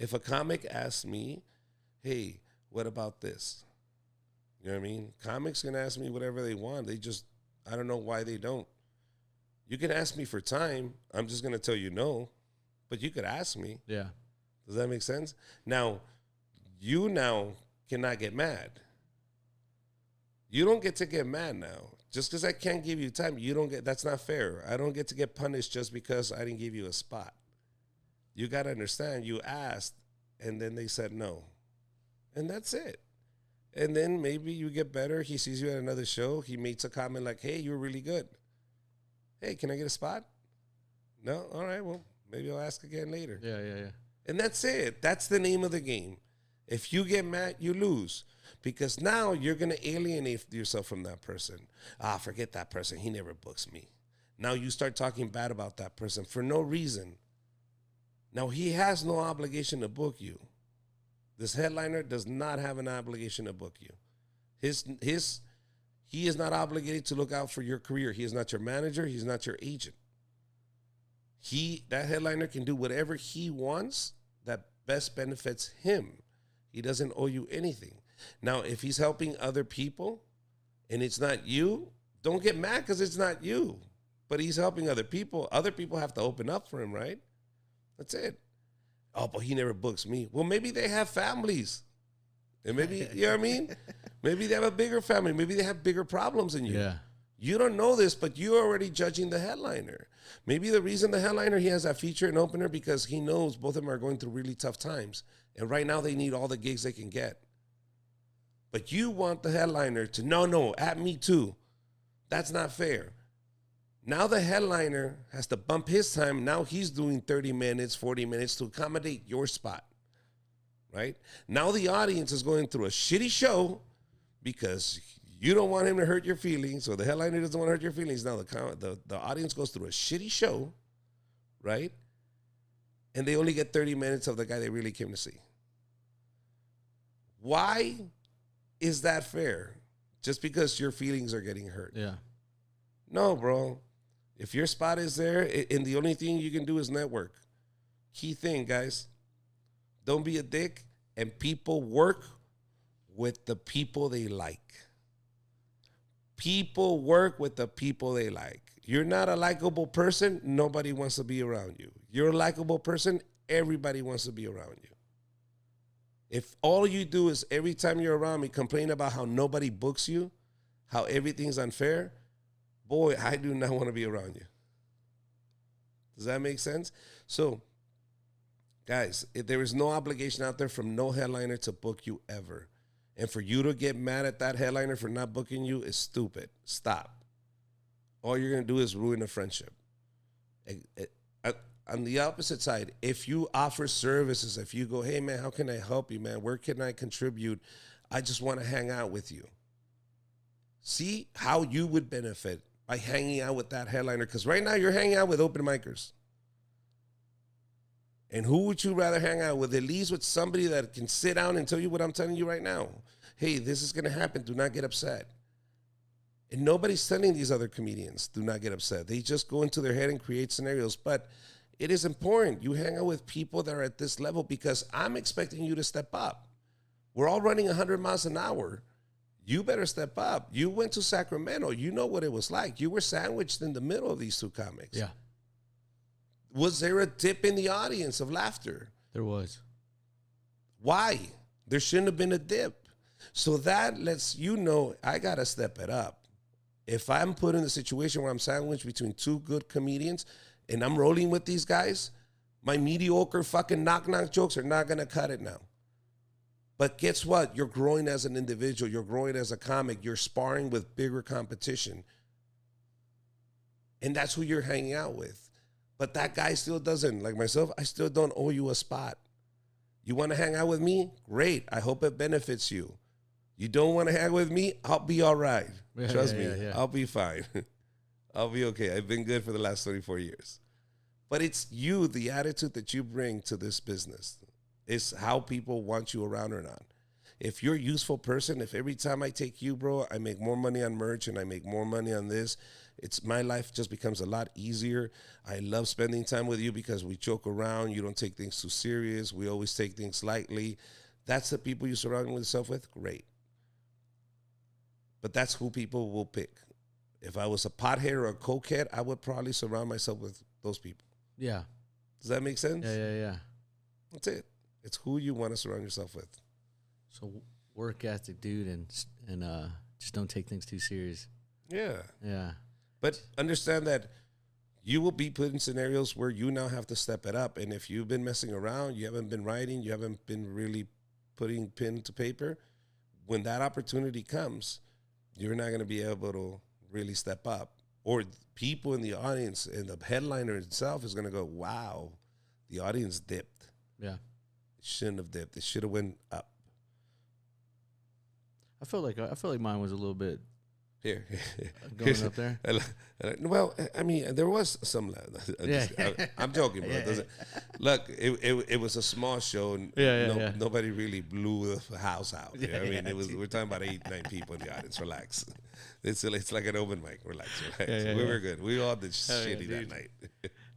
If a comic asks me, hey, what about this? You know what I mean? Comics can ask me whatever they want. I don't know why they don't. You can ask me for time. I'm just going to tell you no, but you could ask me. Yeah. Does that make sense? Now, you now cannot get mad. You don't get to get mad now. Just because I can't give you time, that's not fair. I don't get to get punished just because I didn't give you a spot. You got to understand, you asked, and then they said no. And that's it. And then maybe you get better. He sees you at another show. He makes a comment like, hey, you were really good. Hey, can I get a spot? No? All right, well, maybe I'll ask again later. Yeah. And that's it. That's the name of the game. If you get mad, you lose. Because now you're going to alienate yourself from that person. Forget that person. He never books me. Now you start talking bad about that person for no reason. Now he has no obligation to book you. This headliner does not have an obligation to book you. He is not obligated to look out for your career. He is not your manager. He's not your agent. That headliner can do whatever he wants that best benefits him. He doesn't owe you anything. Now, if he's helping other people and it's not you, don't get mad because it's not you. But he's helping other people. Other people have to open up for him, right? That's it. Oh, but he never books me. Well, maybe they have families. And maybe, you know what I mean? Maybe they have a bigger family. Maybe they have bigger problems than you. Yeah. You don't know this, but you're already judging the headliner. Maybe the reason the headliner, he has that feature and opener because he knows both of them are going through really tough times. And right now they need all the gigs they can get. But you want the headliner to, no, at me too. That's not fair. Now the headliner has to bump his time. Now he's doing 30 minutes, 40 minutes to accommodate your spot, right? Now the audience is going through a shitty show because you don't want him to hurt your feelings, or the headliner doesn't want to hurt your feelings. Now the audience goes through a shitty show, right? And they only get 30 minutes of the guy they really came to see. Why is that fair? Just because your feelings are getting hurt. Yeah. No, bro. If your spot is there, and the only thing you can do is network. Key thing, guys. Don't be a dick, and people work with the people they like. People work with the people they like. You're not a likable person, nobody wants to be around you. You're a likable person, everybody wants to be around you. If all you do is every time you're around me complain about how nobody books you, how everything's unfair, boy, I do not want to be around you. Does that make sense? So, guys, there is no obligation out there from no headliner to book you ever. And for you to get mad at that headliner for not booking you is stupid. Stop. All you're going to do is ruin a friendship. On the opposite side, if you offer services, if you go, hey, man, how can I help you, man? Where can I contribute? I just want to hang out with you. See how you would benefit by hanging out with that headliner. Because right now you're hanging out with open micers. And who would you rather hang out with? At least with somebody that can sit down and tell you what I'm telling you right now. Hey, this is going to happen. Do not get upset. And nobody's telling these other comedians, do not get upset. They just go into their head and create scenarios. But it is important. You hang out with people that are at this level because I'm expecting you to step up. We're all running 100 miles an hour. You better step up. You went to Sacramento. You know what it was like. You were sandwiched in the middle of these two comics. Yeah. Was there a dip in the audience of laughter? There was. Why? There shouldn't have been a dip. So that lets you know I got to step it up. If I'm put in a situation where I'm sandwiched between two good comedians and I'm rolling with these guys, my mediocre fucking knock-knock jokes are not going to cut it now. But guess what? You're growing as an individual. You're growing as a comic. You're sparring with bigger competition. And that's who you're hanging out with. But that guy still doesn't. Like myself, I still don't owe you a spot. You want to hang out with me? Great. I hope it benefits you. You don't want to hang with me? I'll be all right. Trust me. Yeah. I'll be fine. I'll be okay. I've been good for the last 34 years. But it's you, the attitude that you bring to this business. It's how people want you around or not. If you're a useful person, if every time I take you, bro, I make more money on merch and I make more money on this, it's my life just becomes a lot easier. I love spending time with you because we joke around. You don't take things too serious. We always take things lightly. That's the people you surround yourself with. Great. But that's who people will pick. If I was a pothead or a cokehead, I would probably surround myself with those people. Yeah. Does that make sense? Yeah. That's it. It's who you want to surround yourself with. So work ethic, dude, and just don't take things too serious. Yeah. But understand that you will be put in scenarios where you now have to step it up. And if you've been messing around, you haven't been writing, you haven't been really putting pen to paper, when that opportunity comes, you're not going to be able to really step up. Or people in the audience and the headliner itself is going to go, wow, the audience dipped. Yeah. It shouldn't have dipped. It should have went up. I feel like mine was a little bit Here. going up there. Well, I mean, there was some. I'm joking, bro. Look, it was a small show. And nobody really blew the house out. You know what I mean, we're talking about 8-9 people in the audience. Relax. It's like an open mic. Relax. We were good. We all did shitty that night.